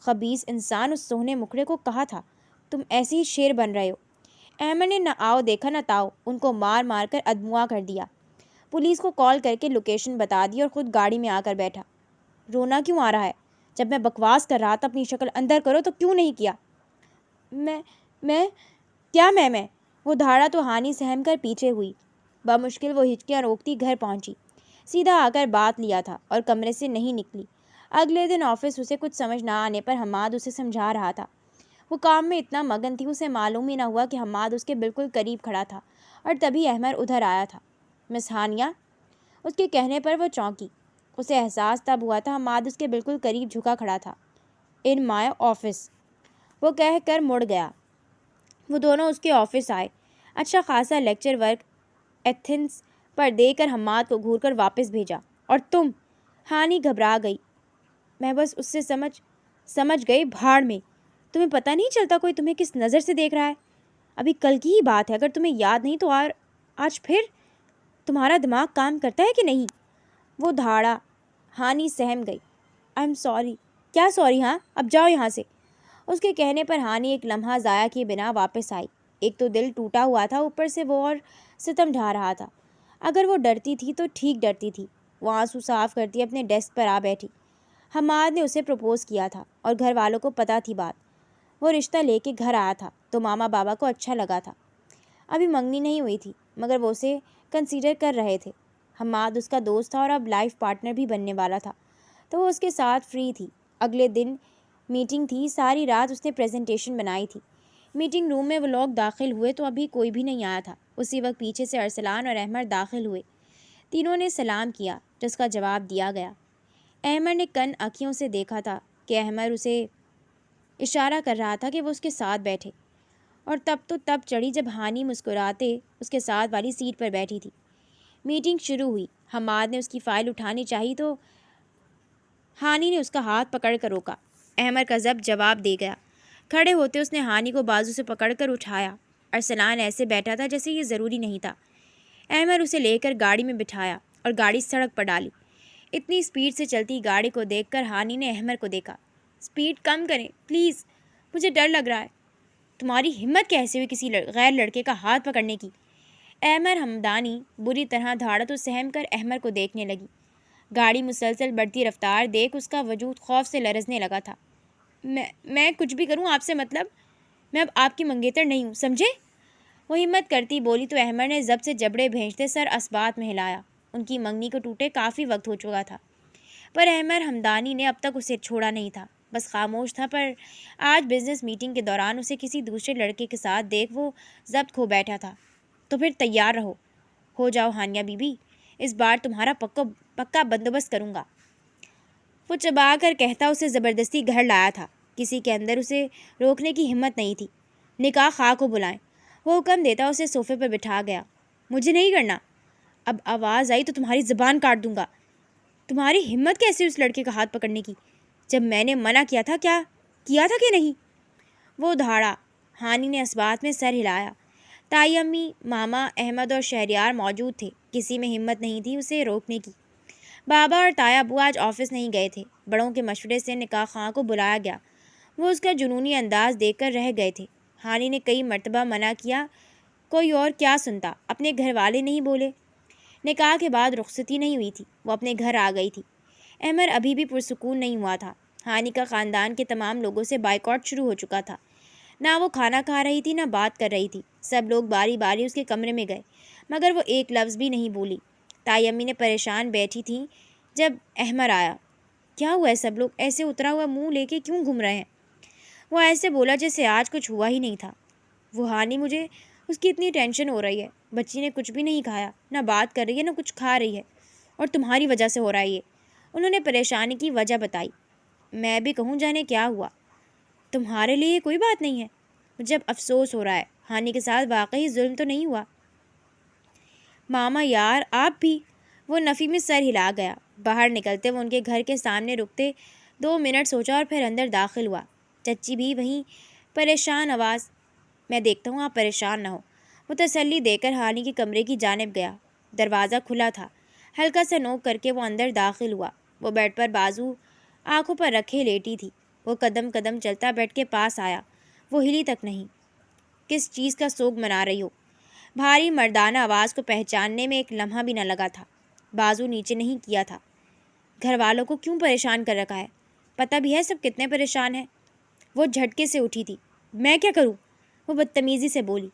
خبیث انسان، اس سونے مکھڑے کو کہا تھا تم ایسے ہی شیر بن رہے ہو۔ احمد نے نہ آؤ دیکھا نہ تاؤ، ان کو مار مار کر ادموا کر دیا۔ پولیس کو کال کر کے لوکیشن بتا دی اور خود گاڑی میں آ کر بیٹھا۔ رونا کیوں آ رہا ہے؟ جب میں بکواس کر رہا تھا اپنی شکل اندر کرو تو کیوں نہیں کیا؟ میں وہ دھاڑا تو ہانی سہم کر پیچھے ہوئی۔ بمشکل وہ ہچکیاں روکتی گھر پہنچی۔ سیدھا آ کر بات لیا تھا اور کمرے سے نہیں نکلی۔ اگلے دن آفس اسے کچھ سمجھ نہ آنے پر حماد اسے سمجھا رہا تھا۔ وہ کام میں اتنا مگن تھی اسے معلوم ہی نہ ہوا کہ حماد اس کے بالکل قریب کھڑا تھا اور تبھی احمد ادھر آیا تھا۔ مس ہانیہ، اس کے کہنے پر وہ چونکی۔ اسے احساس تب ہوا تھا حماد اس کے بالکل قریب جھکا کھڑا تھا۔ ان مائی آفس، وہ کہہ کر مڑ گیا۔ وہ دونوں اس کے آفس آئے۔ اچھا خاصا لیکچر ورک ایتھنس پر دے کر حماد کو گھور کر واپس بھیجا۔ اور تم؟ ہانی گھبرا گئی۔ میں بس اس سے سمجھ گئی بھاڑ میں۔ تمہیں پتہ نہیں چلتا کوئی تمہیں کس نظر سے دیکھ رہا ہے؟ ابھی کل کی ہی بات ہے، اگر تمہیں یاد نہیں تو آج پھر تمہارا دماغ کام کرتا ہے کہ نہیں؟ وہ دھاڑا۔ ہانی سہم گئی۔ I am sorry. کیا سوری؟ ہاں، اب جاؤ یہاں سے۔ اس کے کہنے پر ہانی ایک لمحہ ضائع کیے بنا واپس آئی۔ ایک تو دل ٹوٹا ہوا تھا، اوپر سے وہ اور ستم ڈھا رہا تھا۔ اگر وہ ڈرتی تھی تو ٹھیک ڈرتی تھی۔ وہ آنسو صاف کرتی اپنے ڈیسک پر آ بیٹھی۔ حماد نے اسے پروپوز کیا تھا اور گھر والوں کو پتہ تھی بات۔ وہ رشتہ لے کے گھر آیا تھا تو ماما بابا کو اچھا لگا تھا۔ ابھی منگنی نہیں ہوئی تھی مگر وہ اسے کنسیڈر کر رہے تھے۔ حماد اس کا دوست تھا اور اب لائف پارٹنر بھی بننے والا تھا تو وہ اس کے ساتھ فری تھی۔ اگلے دن میٹنگ تھی۔ ساری رات اس نے پریزنٹیشن بنائی تھی۔ میٹنگ روم میں وہ لوگ داخل ہوئے تو ابھی کوئی بھی نہیں آیا تھا۔ اسی وقت پیچھے سے ارسلان اور احمد داخل ہوئے۔ تینوں نے سلام کیا جس کا جواب دیا گیا۔ احمد نے کن آنکھیوں سے دیکھا تھا کہ احمد اسے اشارہ کر رہا تھا کہ وہ اس کے ساتھ بیٹھے، اور تب چڑھی جب ہانی مسکراتے اس کے ساتھ والی سیٹ پر بیٹھی تھی۔ میٹنگ شروع ہوئی۔ حماد نے اس کی فائل اٹھانی چاہی تو ہانی نے اس کا ہاتھ پکڑ کر روکا۔ احمد کا ضبط جواب دے گیا۔ کھڑے ہوتے اس نے ہانی کو بازو سے پکڑ کر اٹھایا۔ ارسلان ایسے بیٹھا تھا جیسے یہ ضروری نہیں تھا۔ احمد اسے لے کر گاڑی میں بٹھایا اور گاڑی سڑک پر ڈالی۔ اتنی سپیڈ سے چلتی گاڑی کو دیکھ کر ہانی نے احمد کو دیکھا۔ سپیڈ کم کریں پلیز، مجھے ڈر لگ رہا ہے۔ تمہاری ہمت کیسے ہوئی کسی غیر لڑکے کا ہاتھ پکڑنے کی؟ احمد حمدانی بری طرح دھاڑا تو سہم کر احمد کو دیکھنے لگی۔ گاڑی مسلسل بڑھتی رفتار دیکھ اس کا وجود خوف سے لرزنے لگا تھا۔ میں کچھ بھی کروں آپ سے مطلب، میں اب آپ کی منگیتر نہیں ہوں، سمجھے؟ وہ ہمت کرتی بولی تو احمد نے ضبط سے جبڑے بھینجتے سر اسبات میں ہلایا۔ ان کی منگنی کو ٹوٹے کافی وقت ہو چکا تھا، پر احمد حمدانی نے اب تک اسے چھوڑا نہیں تھا، بس خاموش تھا۔ پر آج بزنس میٹنگ کے دوران اسے کسی دوسرے لڑکے کے ساتھ دیکھ وہ ضبط کھو بیٹھا تھا۔ تو پھر تیار رہو، ہو جاؤ ہانیہ بی بی، اس بار تمہارا پکا بندوبست کروں گا۔ وہ چبا کر کہتا اسے زبردستی گھر لایا تھا، کسی کے اندر اسے روکنے کی ہمت نہیں تھی۔ نکاح خواہ کو بلائیں، وہ حکم دیتا اسے صوفے پر بٹھا گیا۔ مجھے نہیں کرنا، اب آواز آئی تو تمہاری زبان کاٹ دوں گا۔ تمہاری ہمت کیسے اس لڑکے کا ہاتھ پکڑنے کی؟ جب میں نے منع کیا تھا کہ نہیں؟ وہ دھاڑا۔ ہانی نے اسبات میں سر ہلایا۔ تائی امی، ماما، احمد اور شہریار موجود تھے۔ کسی میں ہمت نہیں تھی اسے روکنے کی۔ بابا اور تایا ابو آج آفس نہیں گئے تھے۔ بڑوں کے مشورے سے نکاح خواہ کو بلایا گیا۔ وہ اس کا جنونی انداز دیکھ کر رہ گئے تھے۔ ہانی نے کئی مرتبہ منع کیا، کوئی اور کیا سنتا، اپنے گھر والے نہیں بولے۔ نکاح کے بعد رخصتی نہیں ہوئی تھی، وہ اپنے گھر آ گئی تھی۔ احمر ابھی بھی پرسکون نہیں ہوا تھا۔ ہانی کا خاندان کے تمام لوگوں سے بائیکاٹ شروع ہو چکا تھا۔ نہ وہ کھانا کھا رہی تھی، نہ بات کر رہی تھی۔ سب لوگ باری باری اس کے کمرے میں گئے، مگر وہ ایک لفظ بھی نہیں بولی۔ تائی امی نے پریشان بیٹھی تھیں جب احمر آیا۔ کیا ہوا ہے؟ سب لوگ ایسے اترا ہوا منہ لے کے کیوں گھوم رہے ہیں؟ وہ ایسے بولا جیسے آج کچھ ہوا ہی نہیں تھا۔ وہ ہانی، مجھے اس کی اتنی ٹینشن ہو رہی ہے۔ بچی نے کچھ بھی نہیں کھایا، نہ بات کر رہی ہے، نہ کچھ کھا رہی ہے، اور تمہاری وجہ سے ہو رہا ہے یہ۔ انہوں نے پریشانی کی وجہ بتائی۔ میں بھی کہوں جانے کیا ہوا؟ تمہارے لیے یہ کوئی بات نہیں ہے؟ مجھے اب افسوس ہو رہا ہے، ہانی کے ساتھ واقعی ظلم تو نہیں ہوا؟ ماما یار آپ بھی۔ وہ نفی میں سر ہلا گیا۔ باہر نکلتے وہ ان کے گھر کے سامنے رکتے 2 منٹ سوچا اور پھر اندر داخل ہوا۔ چچی بھی وہیں پریشان آواز، میں دیکھتا ہوں آپ پریشان نہ ہو۔ وہ تسلی دے کر ہانی کے کمرے کی جانب گیا۔ دروازہ کھلا تھا۔ ہلکا سا نوک کر کے وہ اندر داخل ہوا۔ وہ بیڈ پر بازو آنکھوں پر رکھے لیٹی تھی۔ وہ قدم قدم چلتا بیڈ کے پاس آیا۔ وہ ہلی تک نہیں۔ کس چیز کا سوگ منا رہی ہو؟ بھاری مردانہ آواز کو پہچاننے میں ایک لمحہ بھی نہ لگا تھا۔ بازو نیچے نہیں کیا تھا۔ گھر والوں کو کیوں پریشان کر رکھا ہے؟ پتہ بھی ہے سب کتنے پریشان ہیں۔ وہ جھٹکے سے اٹھی تھی۔ میں کیا کروں؟ وہ بدتمیزی سے بولی۔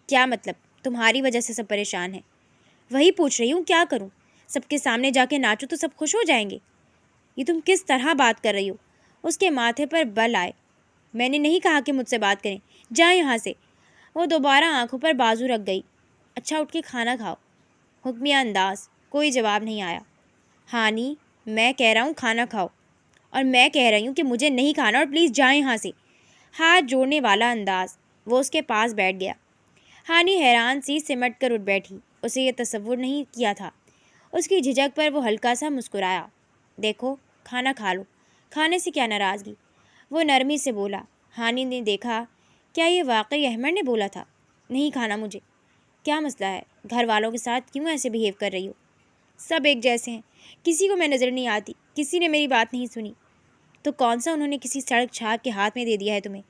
کیا مطلب؟ تمہاری وجہ سے سب پریشان ہیں۔ وہی پوچھ رہی ہوں، کیا کروں؟ سب کے سامنے جا کے ناچو تو سب خوش ہو جائیں گے۔ یہ تم کس طرح بات کر رہی ہو؟ اس کے ماتھے پر بل آئے۔ میں نے نہیں کہا کہ مجھ سے بات کریں، جائیں یہاں سے۔ وہ دوبارہ آنکھوں پر بازو رکھ گئی۔ اچھا اٹھ کے کھانا کھاؤ۔ حکمیہ انداز۔ کوئی جواب نہیں آیا۔ ہانی، میں کہہ رہا ہوں کھانا کھاؤ۔ اور میں کہہ رہی ہوں کہ مجھے نہیں کھانا، اور پلیز جائیں یہاں سے۔ ہاتھ جوڑنے والا انداز۔ وہ اس کے پاس بیٹھ گیا۔ ہانی حیران سی سمٹ کر اٹھ بیٹھی۔ اسے یہ تصور نہیں کیا تھا۔ اس کی جھجک پر وہ ہلکا سا مسکرایا۔ دیکھو کھانا کھا لو، کھانے سے کیا ناراضگی؟ وہ نرمی سے بولا۔ ہانی نے دیکھا، کیا یہ واقعی احمد نے بولا تھا؟ نہیں کھانا مجھے۔ کیا مسئلہ ہے؟ گھر والوں کے ساتھ کیوں ایسے بیہیو کر رہی ہو؟ سب ایک جیسے ہیں، کسی کو میں نظر نہیں آتی، کسی نے میری بات نہیں سنی۔ تو کون سا انہوں نے کسی سڑک چھاپ کے ہاتھ میں دے دیا ہے تمہیں؟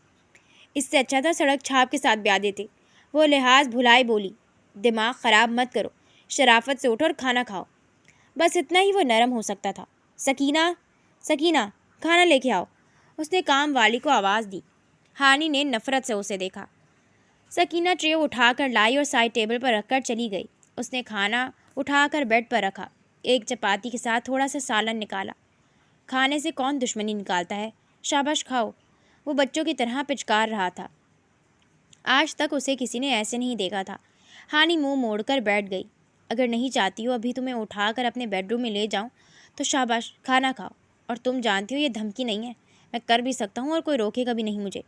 اس سے اچھا تھا سڑک چھاپ کے ساتھ بیاہ دیتے۔ وہ لحاظ بھلائے بولی۔ دماغ خراب مت کرو، شرافت سے اٹھو اور کھانا کھاؤ۔ بس اتنا ہی وہ نرم ہو سکتا تھا۔ سکینہ، سکینہ، کھانا لے کے آؤ۔ اس نے کام والی کو آواز دی۔ ہانی نے نفرت سے اسے دیکھا۔ سکینہ ٹرے اٹھا کر لائی اور سائڈ ٹیبل پر رکھ کر چلی گئی۔ اس نے کھانا اٹھا کر بیڈ پر رکھا۔ ایک چپاتی کے ساتھ تھوڑا سا سالن نکالا۔ کھانے سے کون دشمنی نکالتا ہے؟ شاباش کھاؤ۔ وہ بچوں کی طرح پچکار رہا تھا۔ آج تک اسے کسی نے ایسے نہیں دیکھا تھا۔ ہانی منہ موڑ کر بیٹھ گئی۔ اگر نہیں چاہتی ہو ابھی تمہیں اٹھا کر اپنے بیڈ روم میں لے جاؤں تو شاباش کھانا کھاؤ۔ اور تم جانتی ہو یہ دھمکی نہیں ہے، میں کر بھی سکتا ہوں اور کوئی روکے گا بھی نہیں مجھے۔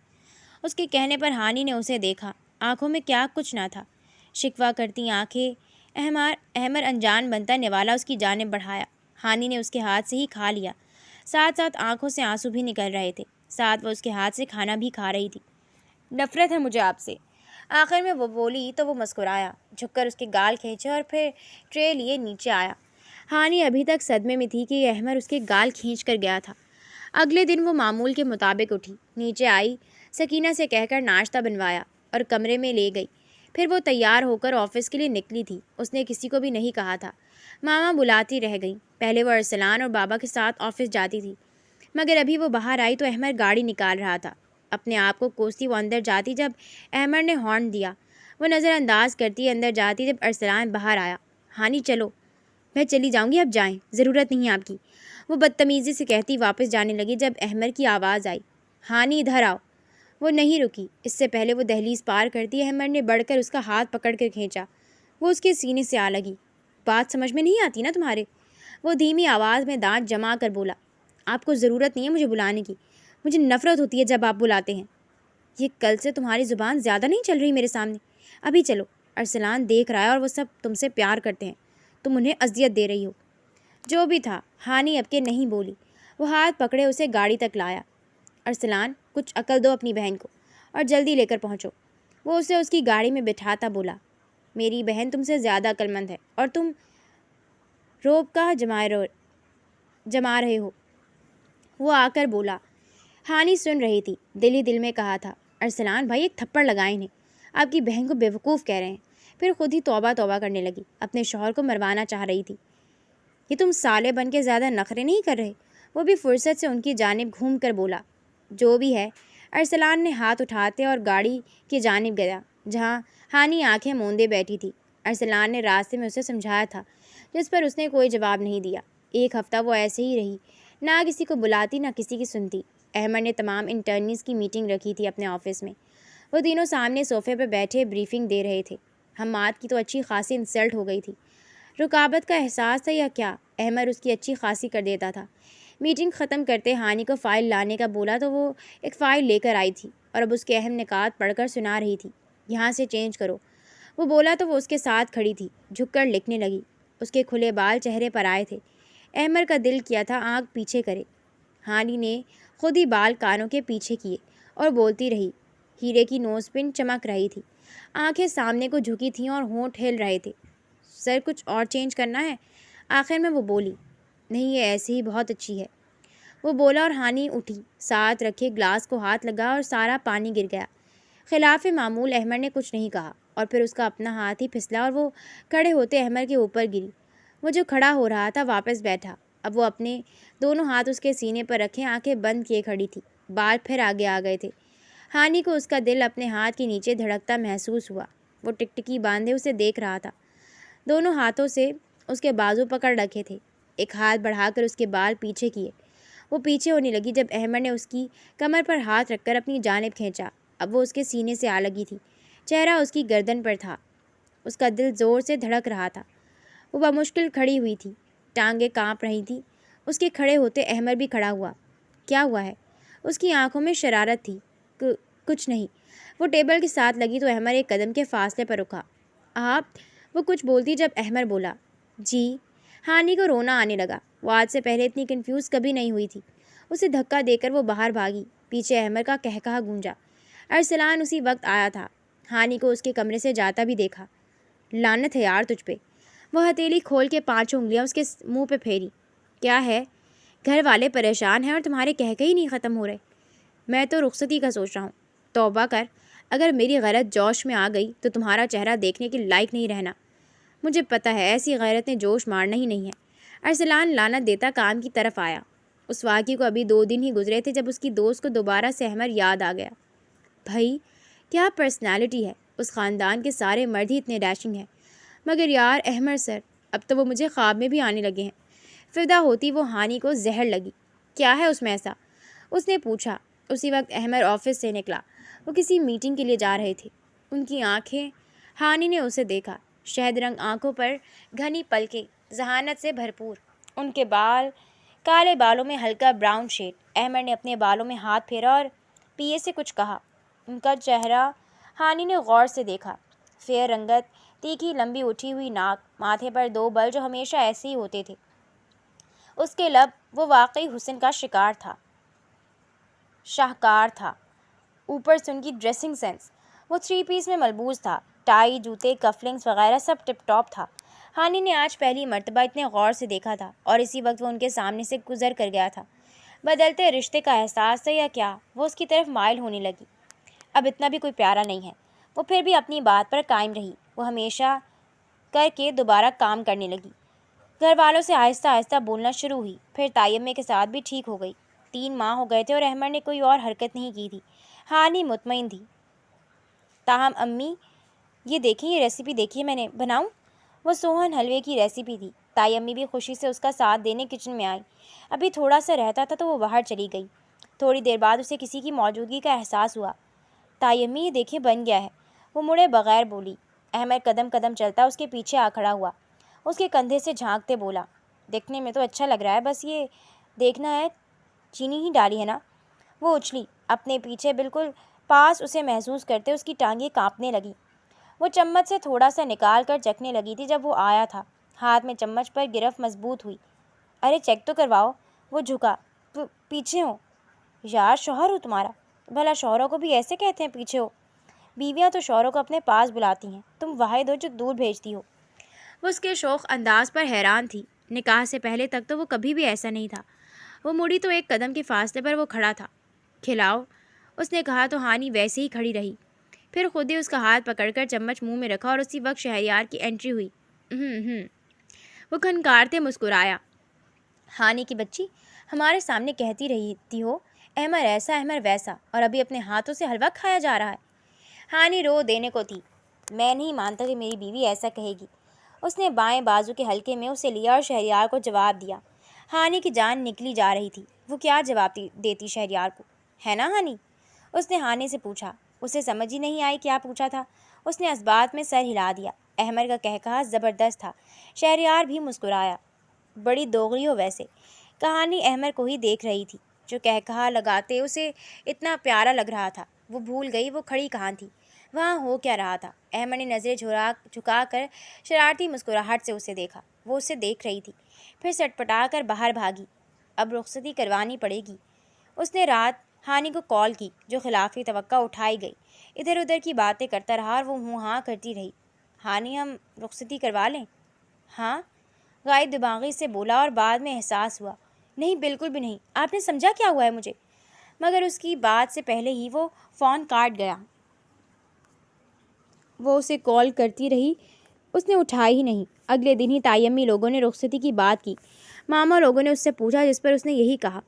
اس کے کہنے پر ہانی نے اسے دیکھا۔ آنکھوں میں کیا کچھ نہ تھا، شکوہ کرتی آنکھیں۔ احمر انجان بنتا نوالا اس کی جانب بڑھایا۔ ہانی نے اس کے ہاتھ سے ہی کھا لیا۔ ساتھ ساتھ آنکھوں سے آنسو بھی نکل رہے تھے۔ ساتھ وہ اس کے ہاتھ سے کھانا بھی کھا رہی تھی۔ نفرت ہے مجھے آپ سے، آخر میں وہ بولی تو وہ مسکرایا، جھک کر اس کے گال کھینچے اور پھر ٹرے لیے نیچے آیا۔ ہانی ابھی تک صدمے میں تھی کہ یہ احمر اس کے گال کھینچ کر گیا تھا۔ اگلے دن وہ معمول کے مطابق اٹھی، نیچے آئی، سکینہ سے کہہ کر ناشتہ بنوایا اور کمرے میں لے گئی۔ پھر وہ تیار ہو کر آفس کے لیے نکلی تھی۔ اس نے کسی کو بھی نہیں کہا تھا۔ ماما بلاتی رہ گئی۔ پہلے وہ ارسلان اور بابا کے ساتھ آفس جاتی تھی، مگر ابھی وہ باہر آئی تو احمر گاڑی نکال رہا تھا۔ اپنے آپ کو کوستی وہ اندر جاتی جب احمر نے ہارن دیا۔ وہ نظر انداز کرتی اندر جاتی جب ارسلان باہر آیا۔ ہانی چلو۔ میں چلی جاؤں گی، اب جائیں، ضرورت نہیں آپ کی، وہ بدتمیزی سے کہتی واپس جانے لگی جب احمر کی آواز آئی، ہانی ادھر آؤ۔ وہ نہیں رکی۔ اس سے پہلے وہ دہلیز پار کرتی احمر نے بڑھ کر اس کا ہاتھ پکڑ کر کھینچا۔ وہ اس کے سینے سے آ لگی۔ بات سمجھ میں نہیں آتی نا تمہارے؟ وہ دھیمی آواز میں دانت جما کر بولا۔ آپ کو ضرورت نہیں ہے مجھے بلانے کی، مجھے نفرت ہوتی ہے جب آپ بلاتے ہیں۔ یہ کل سے تمہاری زبان زیادہ نہیں چل رہی میرے سامنے، ابھی چلو۔ ارسلان دیکھ رہا ہے اور وہ سب تم سے پیار کرتے ہیں، تم انہیں اذیت دے رہی ہو۔ جو بھی تھا، ہانی اب کے نہیں بولی۔ وہ ہاتھ پکڑے اسے گاڑی تک لایا۔ ارسلان، کچھ عقل دو اپنی بہن کو اور جلدی لے کر پہنچو۔ وہ اسے اس کی گاڑی میں بٹھاتا بولا، میری بہن تم سے زیادہ عقل مند ہے اور تم روب کا جما رہے ہو۔ وہ آ کر بولا۔ ہانی سن رہی تھی، دل ہی دل میں کہا تھا، ارسلان بھائی ایک تھپڑ لگائیں انہیں، آپ کی بہن کو بیوقوف کہہ رہے ہیں۔ پھر خود ہی توبہ توبہ کرنے لگی، اپنے شوہر کو مروانا چاہ رہی تھی۔ یہ تم سالے بن کے زیادہ نخرے نہیں کر رہے؟ وہ بھی فرصت سے ان کی جانب گھوم کر بولا۔ جو بھی ہے، ارسلان نے ہاتھ اٹھاتے اور گاڑی کی جانب گیا جہاں ہانی آنکھیں موندے بیٹھی تھی۔ ارسلان نے راستے میں اسے سمجھایا تھا، جس پر اس نے کوئی جواب نہیں دیا۔ ایک ہفتہ وہ ایسے ہی رہی، نہ کسی کو بلاتی نہ کسی کی سنتی۔ احمد نے تمام انٹرنیز کی میٹنگ رکھی تھی اپنے آفس میں۔ وہ تینوں سامنے صوفے پہ بیٹھے بریفنگ دے رہے تھے۔ حماد کی تو اچھی خاصی انسلٹ ہو گئی تھی۔ رکاوٹ کا احساس تھا یا کیا، احمد اس کی اچھی خاصی کر دیتا تھا۔ میٹنگ ختم کرتے ہانی کو فائل لانے کا بولا تو وہ ایک فائل لے کر آئی تھی اور اب اس کے اہم نکات پڑھ کر سنا رہی تھی۔ یہاں سے چینج کرو، وہ بولا تو وہ اس کے ساتھ کھڑی تھی، جھک کر لکھنے لگی۔ اس کے کھلے بال چہرے پر آئے تھے۔ احمد کا دل کیا تھا آنکھ پیچھے کرے۔ ہانی نے خود ہی بال کانوں کے پیچھے کیے اور بولتی رہی۔ ہیرے کی نوز پن چمک رہی تھی، آنکھیں سامنے کو جھکی تھیں اور ہونٹ ہل رہے تھے۔ سر کچھ اور چینج کرنا ہے؟ آخر میں وہ بولی۔ نہیں، یہ ایسے ہی بہت اچھی ہے، وہ بولا اور ہانی اٹھی، ساتھ رکھے گلاس کو ہاتھ لگا اور سارا پانی گر گیا۔ خلاف معمول احمد نے کچھ نہیں کہا اور پھر اس کا اپنا ہاتھ ہی پھسلا اور وہ کھڑے ہوتے احمد کے اوپر گری۔ وہ جو کھڑا ہو رہا تھا واپس بیٹھا۔ اب وہ اپنے دونوں ہاتھ اس کے سینے پر رکھے آنکھیں بند کیے کھڑی تھی، بال پھر آگے آ گئے تھے۔ ہانی کو اس کا دل اپنے ہاتھ کے نیچے دھڑکتا محسوس ہوا۔ وہ ٹکٹکی باندھے اسے دیکھ رہا تھا، دونوں ہاتھوں سے اس کے بازو پکڑ رکھے تھے، ایک ہاتھ بڑھا کر اس کے بال پیچھے کیے۔ وہ پیچھے ہونے لگی جب احمد نے اس کی کمر پر ہاتھ رکھ کر اپنی جانب کھینچا۔ اب وہ اس کے سینے سے آ لگی تھی، چہرہ اس کی گردن پر تھا، اس کا دل زور سے دھڑک رہا تھا۔ وہ بمشکل کھڑی ہوئی تھی، ٹانگیں کانپ رہی تھیں۔ اس کے کھڑے ہوتے احمد بھی کھڑا ہوا۔ کیا ہوا ہے؟ اس کی آنکھوں میں شرارت تھی۔ کچھ نہیں، وہ ٹیبل کے ساتھ لگی تو احمد ایک قدم کے فاصلے پر رکا۔ آپ، وہ کچھ بولتی جب احمد بولا جی۔ ہانی کو رونا آنے لگا، وہ آج سے پہلے اتنی کنفیوز کبھی نہیں ہوئی تھی۔ اسے دھکا دے کر وہ باہر بھاگی، پیچھے احمد کا کہکہا گونجا۔ ارسلان اسی وقت آیا تھا، ہانی کو اس کے کمرے سے جاتا بھی دیکھا۔ لعنت ہے یار تجھ پہ، وہ ہتھیلی کھول کے 5 انگلیاں اس کے منہ پہ پھیری۔ کیا ہے؟ گھر والے پریشان ہیں اور تمہارے کہکہے ہی نہیں ختم ہو رہے۔ میں تو رخصتی کا سوچ رہا ہوں۔ توبہ کر، اگر میری غیرت جوش میں آ گئی تو تمہارا چہرہ دیکھنے کے لائق نہیں رہنا۔ مجھے پتہ ہے ایسی غیرت نے جوش مارنا ہی نہیں ہے۔ ارسلان لعنت دیتا کام کی طرف آیا۔ اس واقعے کو ابھی 2 دن ہی گزرے تھے جب اس کی دوست کو دوبارہ سے احمد یاد آ گیا۔ بھائی، کیا پرسنالٹی ہے، اس خاندان کے سارے مرد ہی اتنے ڈیشنگ ہیں، مگر یار احمد سر، اب تو وہ مجھے خواب میں بھی آنے لگے ہیں۔ فدا ہوتی وہ ہانی کو زہر لگی۔ کیا ہے اس میں ایسا؟ اس نے پوچھا۔ اسی وقت احمد آفس سے نکلا، وہ کسی میٹنگ کے لیے جا رہے تھے۔ ان کی آنکھیں، ہانی نے اسے دیکھا، شہد رنگ آنکھوں پر گھنی پلکیں، ذہانت سے بھرپور۔ ان کے بال، کالے بالوں میں ہلکا براؤن شیڈ۔ احمد نے اپنے بالوں میں ہاتھ پھیرا اور پیے سے کچھ کہا۔ ان کا چہرہ ہانی نے غور سے دیکھا، فیئر رنگت، تیکھی لمبی اٹھی ہوئی ناک، ماتھے پر 2 بل جو ہمیشہ ایسے ہی ہوتے تھے۔ اس کے لب، وہ واقعی حسن کا شکار تھا، شاہکار تھا۔ اوپر سے ان کی ڈریسنگ سینس، وہ 3 پیس میں ملبوس تھا، ٹائی، جوتے، کفلنگس وغیرہ سب ٹپ ٹاپ تھا۔ ہانی نے آج پہلی مرتبہ اتنے غور سے دیکھا تھا اور اسی وقت وہ ان کے سامنے سے گزر کر گیا تھا۔ بدلتے رشتے کا احساس تھا یا کیا، وہ اس کی طرف مائل ہونے لگی۔ اب اتنا بھی کوئی پیارا نہیں ہے۔ وہ پھر بھی اپنی بات پر قائم رہی۔ وہ ہمیشہ کر کے دوبارہ کام کرنے لگی۔ گھر والوں سے آہستہ آہستہ بولنا شروع ہوئی، پھر تائمے کے ساتھ بھی ٹھیک ہو گئی۔ 3 ماہ ہو گئے تھے اور احمد نے کوئی اور حرکت نہیں کی تھی۔ ہانی مطمئن تھی۔ تاہم امی، یہ دیکھیں، یہ ریسیپی دیکھیے میں نے، بناؤں؟ وہ سوہن حلوے کی ریسیپی تھی۔ تائی امی بھی خوشی سے اس کا ساتھ دینے کچن میں آئی۔ ابھی تھوڑا سا رہتا تھا تو وہ باہر چلی گئی۔ تھوڑی دیر بعد اسے کسی کی موجودگی کا احساس ہوا۔ تائی امی، یہ دیکھیں بن گیا ہے، وہ مڑے بغیر بولی۔ احمد قدم قدم چلتا اس کے پیچھے آ کھڑا ہوا، اس کے کندھے سے جھانکتے بولا، دیکھنے میں تو اچھا لگ رہا ہے، بس یہ دیکھنا ہے چینی ہی ڈالی ہے نا؟ وہ اچھلی، اپنے پیچھے بالکل پاس اسے محسوس کرتے اس کی ٹانگیں کانپنے لگیں۔ وہ چمچ سے تھوڑا سا نکال کر چکھنے لگی تھی جب وہ آیا تھا۔ ہاتھ میں چمچ پر گرفت مضبوط ہوئی۔ ارے چیک تو کرواؤ۔ وہ جھکا۔ پیچھے ہو؟ یار شوہر ہو تمہارا، بھلا شوہروں کو بھی ایسے کہتے ہیں پیچھے ہو؟ بیویاں تو شوہروں کو اپنے پاس بلاتی ہیں، تم واحد ہو جو دور بھیجتی ہو۔ وہ اس کے شوخ انداز پر حیران تھی۔ نکاح سے پہلے تک تو وہ کبھی بھی ایسا نہیں تھا۔ وہ مڑی تو 1 قدم کے فاصلے پر وہ کھڑا تھا۔ کھلاؤ، اس نے کہا تو ہانی ویسے ہی کھڑی رہی۔ پھر خود ہی اس کا ہاتھ پکڑ کر چمچ منہ میں رکھا اور اسی وقت شہریار کی انٹری ہوئی۔ وہ کھنکارتے مسکرایا۔ ہانی کی بچی، ہمارے سامنے کہتی رہتی ہو احمر ایسا احمر ویسا، اور ابھی اپنے ہاتھوں سے حلوہ کھایا جا رہا ہے۔ ہانی رو دینے کو تھی۔ میں نہیں مانتا کہ میری بیوی ایسا کہے گی۔ اس نے بائیں بازو کے حلقے میں اسے لیا اور شہریار کو جواب دیا۔ ہانی کی جان نکلی جا رہی تھی۔ وہ کیا جواب دیتی شہریار کو؟ ہے نا ہانی؟ اس نے ہانی سے پوچھا۔ اسے سمجھ ہی نہیں آئی کیا پوچھا تھا۔ اس نے اس بات میں سر ہلا دیا۔ احمر کا کہکہا زبردست تھا۔ شہریار بھی مسکرایا۔ بڑی دوغلی ہو ویسے۔ کہانی احمر کو ہی دیکھ رہی تھی، جو کہکہا لگاتے اسے اتنا پیارا لگ رہا تھا۔ وہ بھول گئی وہ کھڑی کہاں تھی، وہاں ہو کیا رہا تھا۔ احمر نے نظریں جھکا کر شرارتی مسکراہٹ سے اسے دیکھا۔ وہ اسے دیکھ رہی تھی، پھر سٹپٹا کر باہر بھاگی۔ اب رخصتی کروانی پڑے گی۔ اس نے رات ہانی کو کال کی، جو خلافی توقع اٹھائی گئی۔ ادھر ادھر کی باتیں کرتا رہا اور وہ ہوں ہاں کرتی رہی۔ ہانی ہم رخصتی کروا لیں؟ ہاں، غائب دماغی سے بولا اور بعد میں احساس ہوا، نہیں بالکل بھی نہیں، آپ نے سمجھا کیا ہوا ہے مجھے؟ مگر اس کی بات سے پہلے ہی وہ فون کاٹ گیا۔ وہ اسے کال کرتی رہی، اس نے اٹھائی ہی نہیں۔ اگلے دن ہی تائی امی لوگوں نے رخصتی کی بات کی۔ ماما لوگوں نے اس سے پوچھا، جس پر اس نے یہی کہا،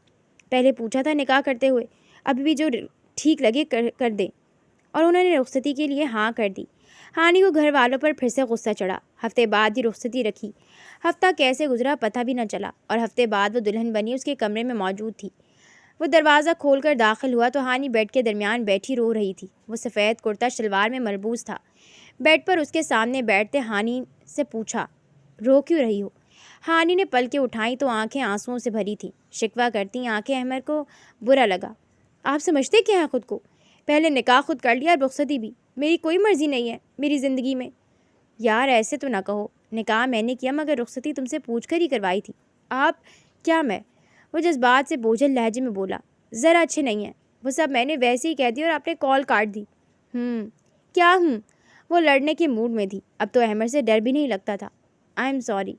پہلے پوچھا تھا نکاح کرتے ہوئے، ابھی بھی جو ٹھیک لگے کر دیں، اور انہوں نے رخصتی کے لیے ہاں کر دی۔ ہانی کو گھر والوں پر پھر سے غصہ چڑھا۔ ہفتے بعد ہی رخصتی رکھی۔ ہفتہ کیسے گزرا پتہ بھی نہ چلا، اور ہفتے بعد وہ دلہن بنی اس کے کمرے میں موجود تھی۔ وہ دروازہ کھول کر داخل ہوا تو ہانی بیڈ کے درمیان بیٹھی رو رہی تھی۔ وہ سفید کرتا شلوار میں ملبوس تھا۔ بیڈ پر اس کے سامنے بیٹھتے ہانی سے پوچھا، رو کیوں رہی ہو؟ ہانی نے پلکیں اٹھائیں تو آنکھیں آنسوؤں سے بھری تھیں۔ شکوہ کرتی آنکھیں احمر کو برا لگا۔ آپ سمجھتے کیا ہے خود کو؟ پہلے نکاح خود کر لیا اور رخصتی بھی۔ میری کوئی مرضی نہیں ہے میری زندگی میں۔ یار ایسے تو نہ کہو، نکاح میں نے کیا مگر رخصتی تم سے پوچھ کر ہی کروائی تھی۔ آپ کیا میں؟ وہ جذبات سے بوجھل لہجے میں بولا، ذرا اچھے نہیں ہیں وہ سب، میں نے ویسے ہی کہہ دی اور آپ نے کال کاٹ دی۔ کیا وہ لڑنے کے موڈ میں تھی۔ اب تو احمر سے ڈر بھی نہیں لگتا تھا۔ I am sorry.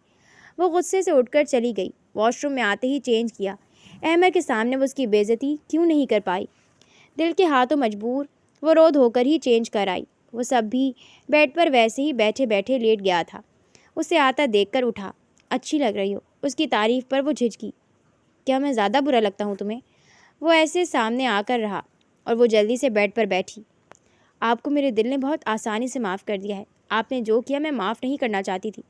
وہ غصے سے اٹھ کر چلی گئی۔ واش روم میں آتے ہی چینج کیا۔ احمر کے سامنے وہ اس کی بے عزتی کیوں نہیں کر پائی؟ دل کے ہاتھوں مجبور وہ رو دھو کر ہی چینج کر آئی۔ وہ سب بھی بیڈ پر ویسے ہی بیٹھے بیٹھے لیٹ گیا تھا۔ اسے آتا دیکھ کر اٹھا، اچھی لگ رہی ہو۔ اس کی تعریف پر وہ جھجکی، کیا میں زیادہ برا لگتا ہوں تمہیں؟ وہ ایسے سامنے آ کر رہا اور وہ جلدی سے بیڈ پر بیٹھی۔ آپ کو میرے دل نے بہت آسانی سے معاف کر دیا ہے۔ آپ نے جو کیا میں معاف نہیں کرنا چاہتی تھی،